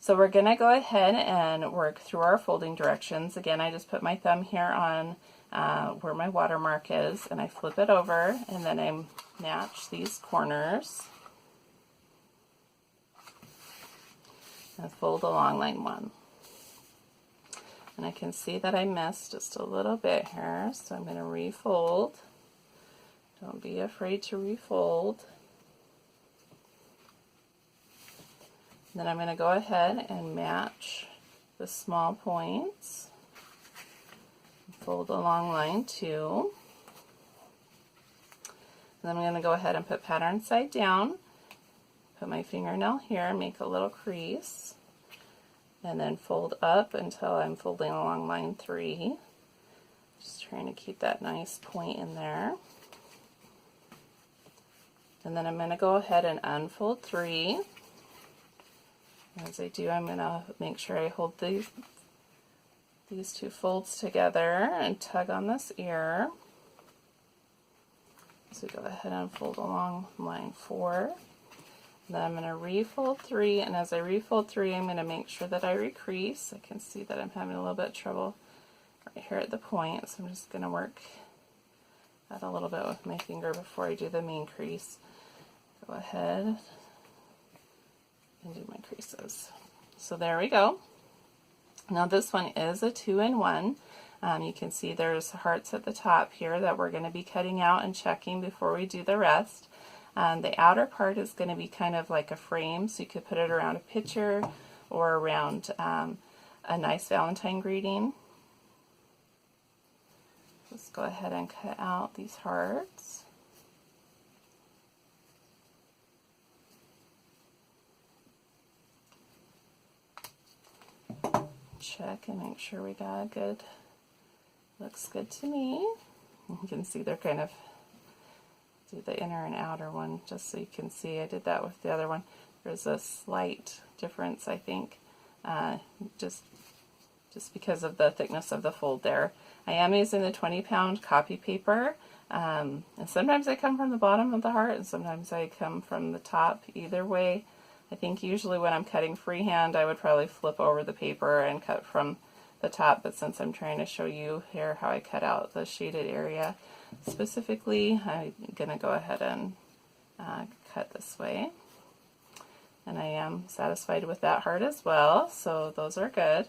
So we're going to go ahead and work through our folding directions. Again, I just put my thumb here on where my watermark is, and I flip it over, and then I match these corners and fold along line 1. And I can see that I missed just a little bit here, so I'm going to refold. Don't be afraid to refold. Then I'm going to go ahead and match the small points. Fold along line 2. And then I'm going to go ahead and put pattern side down. Put my fingernail here, make a little crease, and then fold up until I'm folding along line 3. Just trying to keep that nice point in there. And then I'm going to go ahead and unfold 3. As I do, I'm going to make sure I hold these 2 folds together and tug on this ear. So go ahead and fold along line 4. Then I'm going to refold 3, and as I refold 3, I'm going to make sure that I recrease. I can see that I'm having a little bit of trouble right here at the point, so I'm just going to work that a little bit with my finger before I do the main crease. Go ahead and do my creases. So there we go. Now this one is a 2-in-1. You can see there's hearts at the top here that we're going to be cutting out and checking before we do the rest. The outer part is going to be kind of like a frame, so you could put it around a picture or around a nice Valentine greeting. Let's go ahead and cut out these hearts. Check and make sure we got a good, looks good to me. You can see they're kind of, do the inner and outer one just so you can see. I did that with the other one. There's a slight difference, I think, just because of the thickness of the fold there. I am using the 20-pound copy paper, and sometimes I come from the bottom of the heart and sometimes I come from the top. Either way, I think usually when I'm cutting freehand I would probably flip over the paper and cut from the top, but since I'm trying to show you here how I cut out the shaded area specifically, I'm going to go ahead and cut this way. And I am satisfied with that heart as well, so those are good.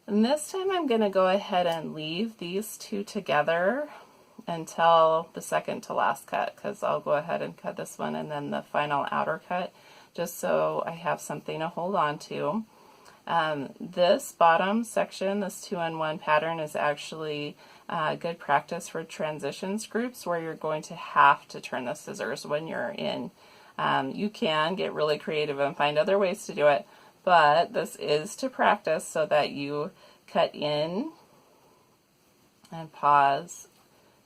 And this time I'm going to go ahead and leave these 2 together until the second to last cut, because I'll go ahead and cut this one and then the final outer cut, just so I have something to hold on to. This bottom section, this 2-in-1 pattern, is actually good practice for transitions groups where you're going to have to turn the scissors when you're in. You can get really creative and find other ways to do it, but this is to practice so that you cut in and pause,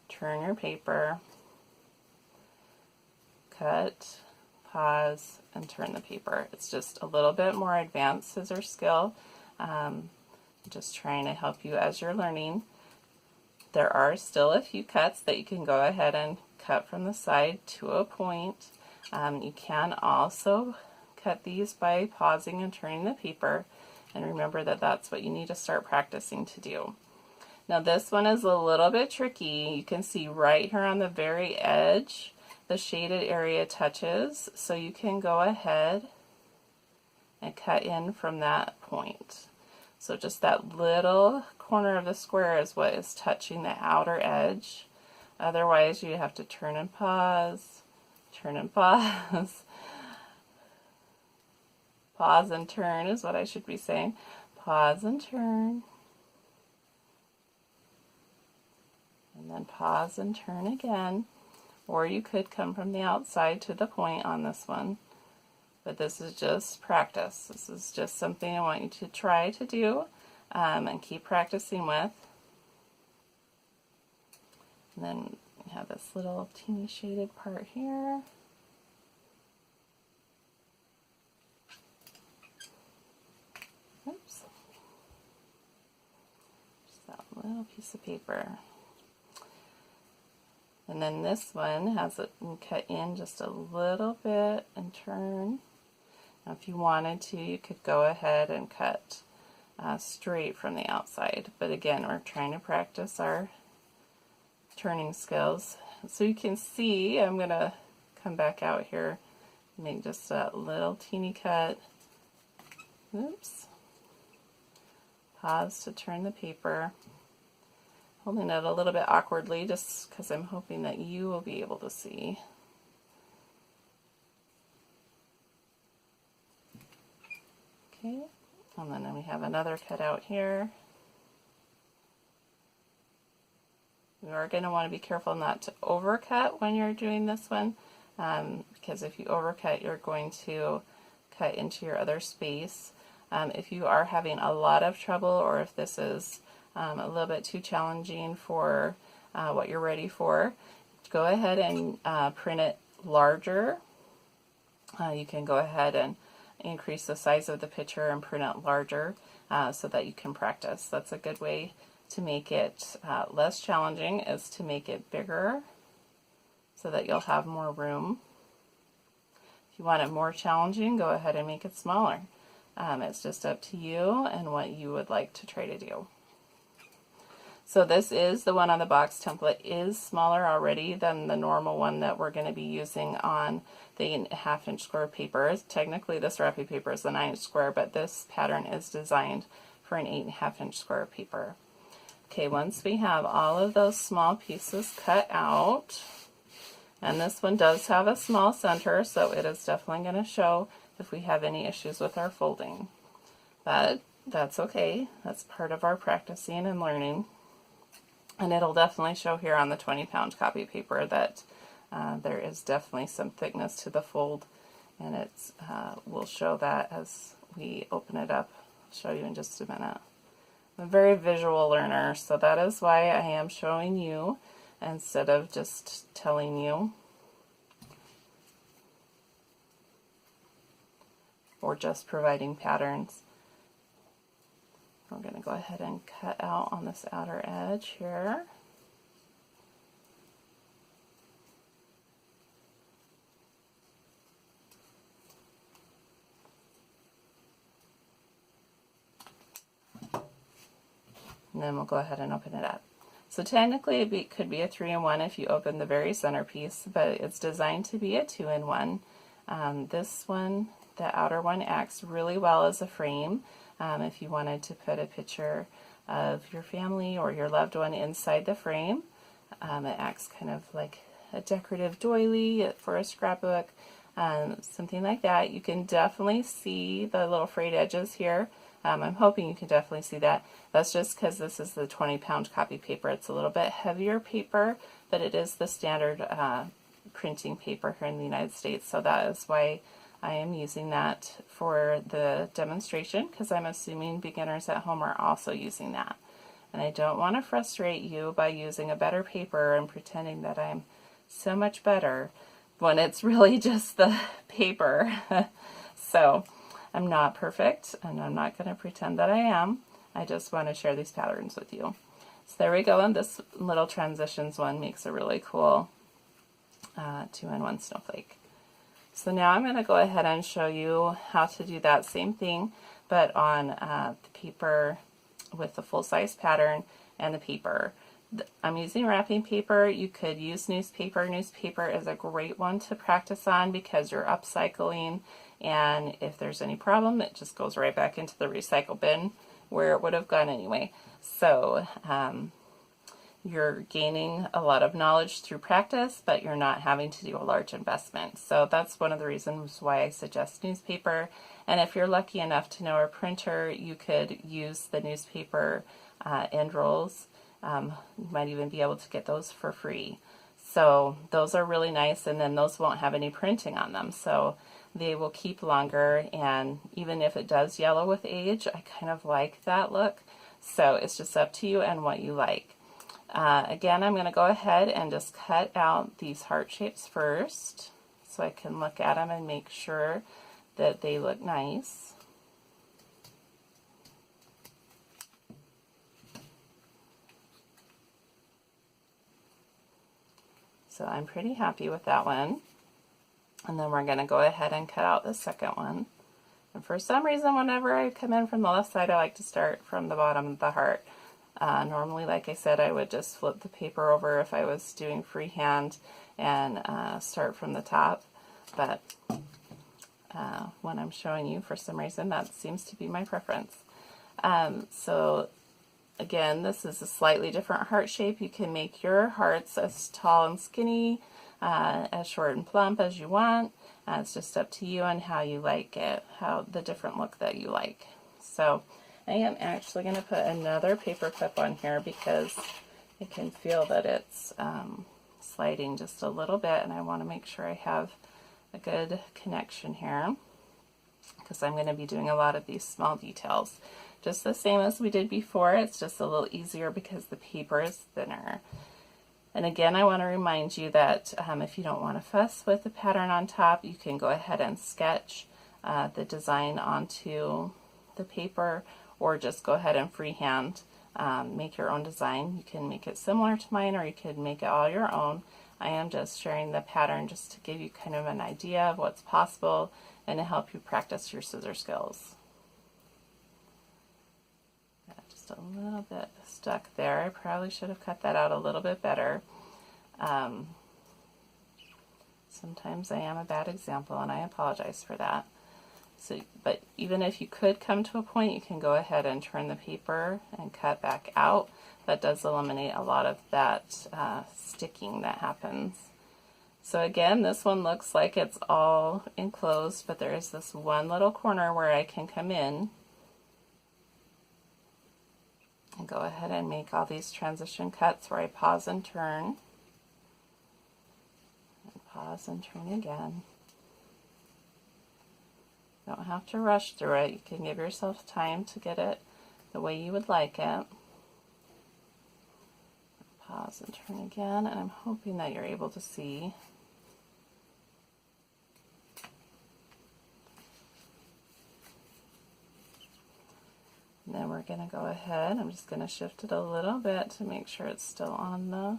turn your paper, cut, pause, and turn the paper. It's just a little bit more advanced scissor skill. Just trying to help you as you're learning. There are still a few cuts that you can go ahead and cut from the side to a point. You can also cut these by pausing and turning the paper, and remember that that's what you need to start practicing to do. Now this one is a little bit tricky. You can see right here on the very edge the shaded area touches, so you can go ahead and cut in from that point. So just that little corner of the square is what is touching the outer edge. Otherwise you have to turn and pause, turn and pause. Pause and turn is what I should be saying. Pause and turn. And then pause and turn again. Or you could come from the outside to the point on this one. But this is just practice. This is just something I want you to try to do and keep practicing with. And then we have this little teeny shaded part here. Oops. Just that little piece of paper. And then this one has it cut in just a little bit and turn. Now, if you wanted to, you could go ahead and cut straight from the outside. But again, we're trying to practice our turning skills. So you can see, I'm going to come back out here, make just a little teeny cut. Oops. Pause to turn the paper. Holding it a little bit awkwardly just because I'm hoping that you will be able to see. Okay, and then we have another cut out here. You are going to want to be careful not to overcut when you're doing this one, because if you overcut, you're going to cut into your other space. If you are having a lot of trouble, or if this is a little bit too challenging for what you're ready for, go ahead and print it larger. You can go ahead and increase the size of the picture and print it larger so that you can practice. That's a good way to make it less challenging, is to make it bigger so that you'll have more room. If you want it more challenging, go ahead and make it smaller. It's just up to you and what you would like to try to do. So this is the one on the box template, is smaller already than the normal one that we're going to be using on the 8.5 inch square paper. Technically this wrapping paper is the 9 inch square, but this pattern is designed for an 8.5 inch square paper. Okay, once we have all of those small pieces cut out, and this one does have a small center, so it is definitely going to show if we have any issues with our folding. But that's okay. That's part of our practicing and learning. And it'll definitely show here on the 20-pound copy paper that there is definitely some thickness to the fold, and it's we'll show that as we open it up. I'll show you in just a minute. I'm a very visual learner, so that is why I am showing you instead of just telling you or just providing patterns. We're going to go ahead and cut out on this outer edge here. And then we'll go ahead and open it up. So technically it could be a 3-in-1 if you open the very center piece, but it's designed to be a 2-in-1. This one, the outer one, acts really well as a frame. If you wanted to put a picture of your family or your loved one inside the frame, it acts kind of like a decorative doily for a scrapbook, something like that. You can definitely see the little frayed edges here. I'm hoping you can definitely see that. That's just because this is the 20-pound copy paper. It's a little bit heavier paper, but it is the standard printing paper here in the United States, so that is why I am using that for the demonstration, because I'm assuming beginners at home are also using that. And I don't want to frustrate you by using a better paper and pretending that I'm so much better when it's really just the paper. So I'm not perfect, and I'm not going to pretend that I am. I just want to share these patterns with you. So there we go, and this little transitions one makes a really cool 2-in-1 snowflake. So now I'm going to go ahead and show you how to do that same thing, but on the paper with the full-size pattern and the paper. I'm using wrapping paper. You could use newspaper. Newspaper is a great one to practice on because you're upcycling, and if there's any problem, it just goes right back into the recycle bin where it would have gone anyway. So you're gaining a lot of knowledge through practice, but you're not having to do a large investment. So that's one of the reasons why I suggest newspaper. And if you're lucky enough to know a printer, you could use the newspaper end rolls. You might even be able to get those for free. So those are really nice, and then those won't have any printing on them. So they will keep longer, and even if it does yellow with age, I kind of like that look. So it's just up to you and what you like. Again, I'm going to go ahead and just cut out these heart shapes first so I can look at them and make sure that they look nice. So I'm pretty happy with that one. And then we're going to go ahead and cut out the second one. And for some reason, whenever I come in from the left side, I like to start from the bottom of the heart. Normally, like I said, I would just flip the paper over if I was doing freehand and start from the top. But when I'm showing you, for some reason, that seems to be my preference. So again, this is a slightly different heart shape. You can make your hearts as tall and skinny, as short and plump as you want. It's just up to you on how you like it, how the different look that you like. So I am actually going to put another paper clip on here because I can feel that it's sliding just a little bit, and I want to make sure I have a good connection here because I'm going to be doing a lot of these small details. Just the same as we did before, it's just a little easier because the paper is thinner. And again, I want to remind you that if you don't want to fuss with the pattern on top, you can go ahead and sketch the design onto the paper, or just go ahead and freehand make your own design. You can make it similar to mine, or you could make it all your own. I am just sharing the pattern just to give you kind of an idea of what's possible and to help you practice your scissor skills. Just a little bit stuck there. I probably should have cut that out a little bit better. Sometimes I am a bad example, and I apologize for that. So, but even if you could come to a point, you can go ahead and turn the paper and cut back out. That does eliminate a lot of that sticking that happens. So again, this one looks like it's all enclosed, but there is this one little corner where I can come in and go ahead and make all these transition cuts where I pause and turn, and pause and turn again. You don't have to rush through it. You can give yourself time to get it the way you would like it. Pause and turn again, and I'm hoping that you're able to see. And then we're going to go ahead, I'm just going to shift it a little bit to make sure it's still on the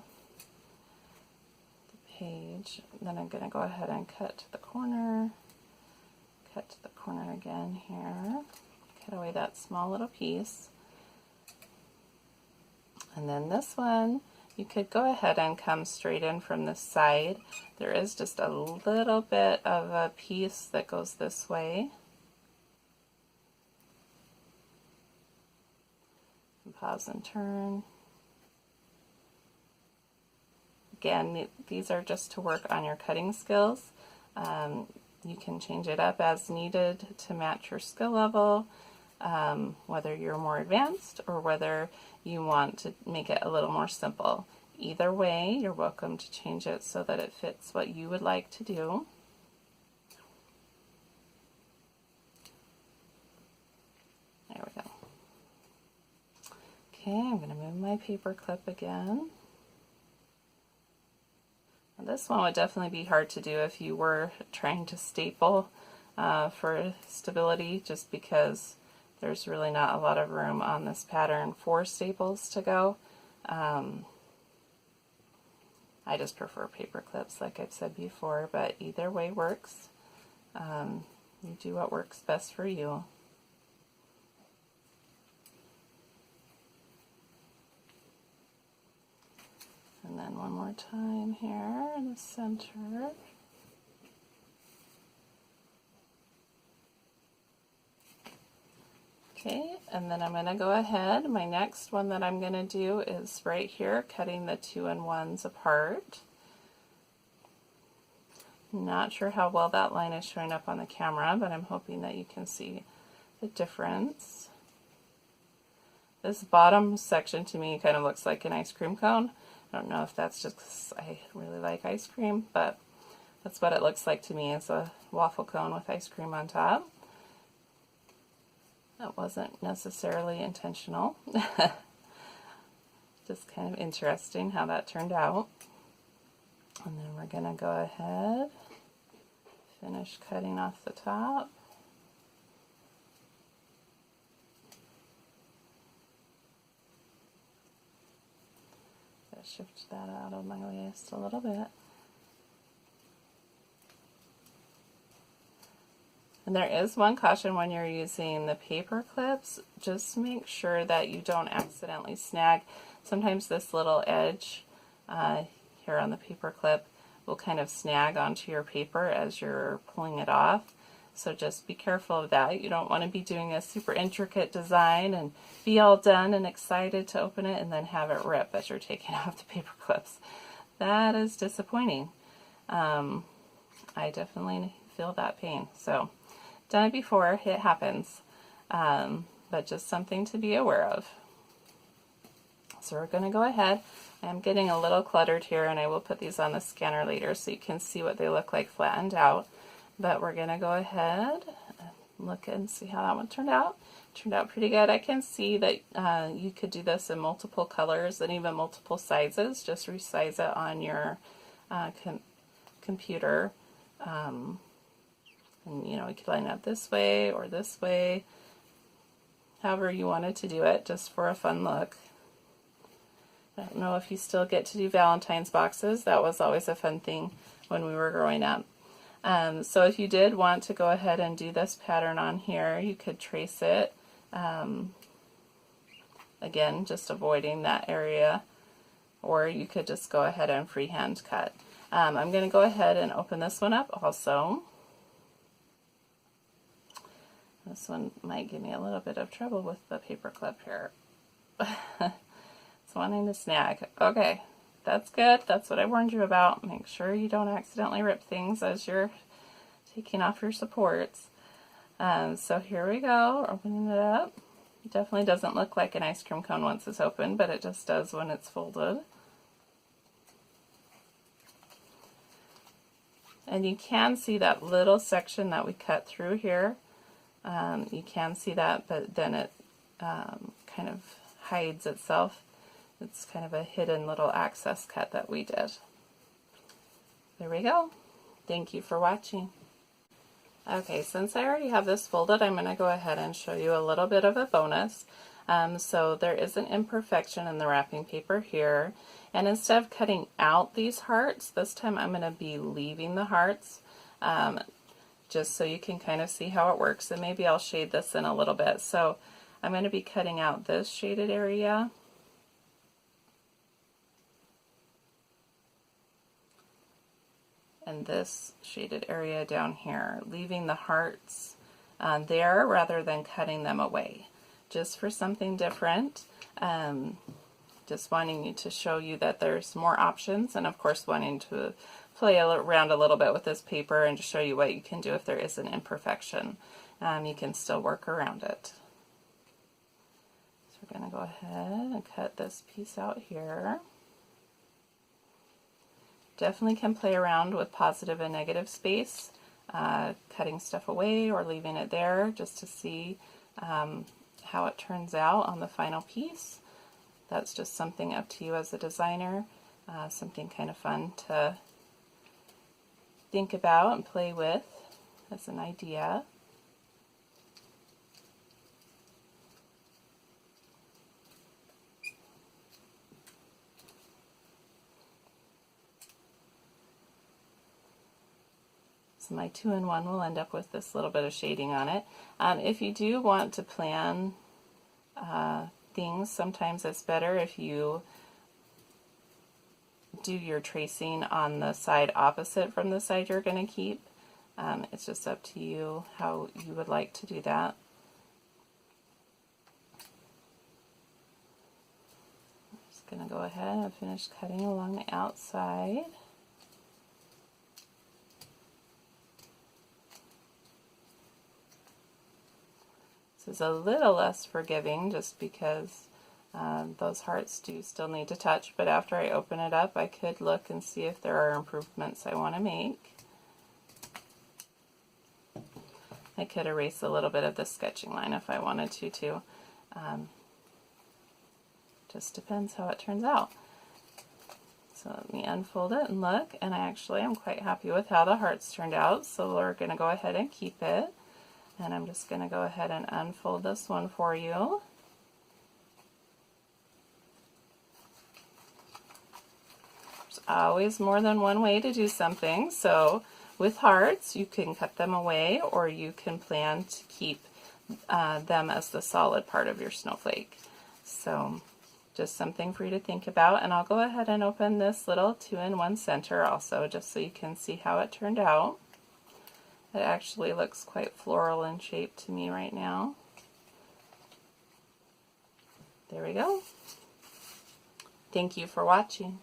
page. And then I'm going to go ahead and cut to the corner, cut to the corner again here, cut away that small little piece. And then this one, you could go ahead and come straight in from this side. There is just a little bit of a piece that goes this way. Pause and turn. Again, these are just to work on your cutting skills. You can change it up as needed to match your skill level, whether you're more advanced or whether you want to make it a little more simple. Either way, you're welcome to change it so that it fits what you would like to do. There we go. Okay, I'm going to move my paper clip again. Now this one would definitely be hard to do if you were trying to staple for stability, just because there's really not a lot of room on this pattern for staples to go. I just prefer paper clips, like I've said before, but either way works. You do what works best for you. And then one more time here in the center. Okay, and then I'm going to go ahead. My next one that I'm going to do is right here, cutting the 2 and 1s apart. Not sure how well that line is showing up on the camera, but I'm hoping that you can see the difference. This bottom section to me kind of looks like an ice cream cone. I don't know if that's just because I really like ice cream, but that's what it looks like to me. It's a waffle cone with ice cream on top. That wasn't necessarily intentional. Just kind of interesting how that turned out. And then we're going to go ahead, finish cutting off the top. Shift that out of my way just a little bit. And there is one caution when you're using the paper clips. Just make sure that you don't accidentally snag. Sometimes this little edge here on the paper clip will kind of snag onto your paper as you're pulling it off. So just be careful of that. You don't want to be doing a super intricate design and be all done and excited to open it and then have it rip as you're taking off the paper clips. That is disappointing. I definitely feel that pain. So done it before, it happens, but just something to be aware of. So we're going to go ahead. I'm getting a little cluttered here, and I will put these on the scanner later so you can see what they look like flattened out. But we're going to go ahead and look and see how that one turned out. Turned out pretty good. I can see that you could do this in multiple colors and even multiple sizes. Just resize it on your computer. And you know, you could line up this way or this way, however you wanted to do it, just for a fun look. I don't know if you still get to do Valentine's boxes. That was always a fun thing when we were growing up. So if you did want to go ahead and do this pattern on here, you could trace it. Again, just avoiding that area, or you could just go ahead and freehand cut. I'm going to go ahead and open this one up also. This one might give me a little bit of trouble with the paper clip here. It's wanting to snag. Okay, that's good. That's what I warned you about. Make sure you don't accidentally rip things as you're taking off your supports. So here we go, opening it up. It definitely doesn't look like an ice cream cone once it's open, but it just does when it's folded. And you can see that little section that we cut through here. You can see that, but then it kind of hides itself. It's kind of a hidden little access cut that we did. There we go. Thank you for watching. Okay, since I already have this folded, I'm going to go ahead and show you a little bit of a bonus. So there is an imperfection in the wrapping paper here, and instead of cutting out these hearts, this time I'm going to be leaving the hearts, just so you can kind of see how it works, and maybe I'll shade this in a little bit. So I'm going to be cutting out this shaded area, and this shaded area down here, leaving the hearts there rather than cutting them away, just for something different. Just wanting you to show you that there's more options, and of course wanting to play around a little bit with this paper and to show you what you can do if there is an imperfection. You can still work around it. So we're going to go ahead and cut this piece out here. Definitely can play around with positive and negative space, cutting stuff away or leaving it there just to see how it turns out on the final piece. That's just something up to you as a designer, something kind of fun to think about and play with as an idea. So my 2-in-1 will end up with this little bit of shading on it. If you do want to plan things, sometimes it's better if you do your tracing on the side opposite from the side you're going to keep. It's just up to you how you would like to do that. I'm just going to go ahead and finish cutting along the outside. This is a little less forgiving just because those hearts do still need to touch, but after I open it up I could look and see if there are improvements I want to make. I could erase a little bit of the sketching line if I wanted to too. Just depends how it turns out. So let me unfold it and look, and I actually am quite happy with how the hearts turned out, so we're going to go ahead and keep it. And I'm just going to go ahead and unfold this one for you. There's always more than one way to do something, so with hearts. You can cut them away, or you can plan to keep them as the solid part of your snowflake. So just something for you to think about. And I'll go ahead and open this little 2-in-1 center also, just so you can see how it turned out. It actually looks quite floral in shape to me right now. There we go. Thank you for watching.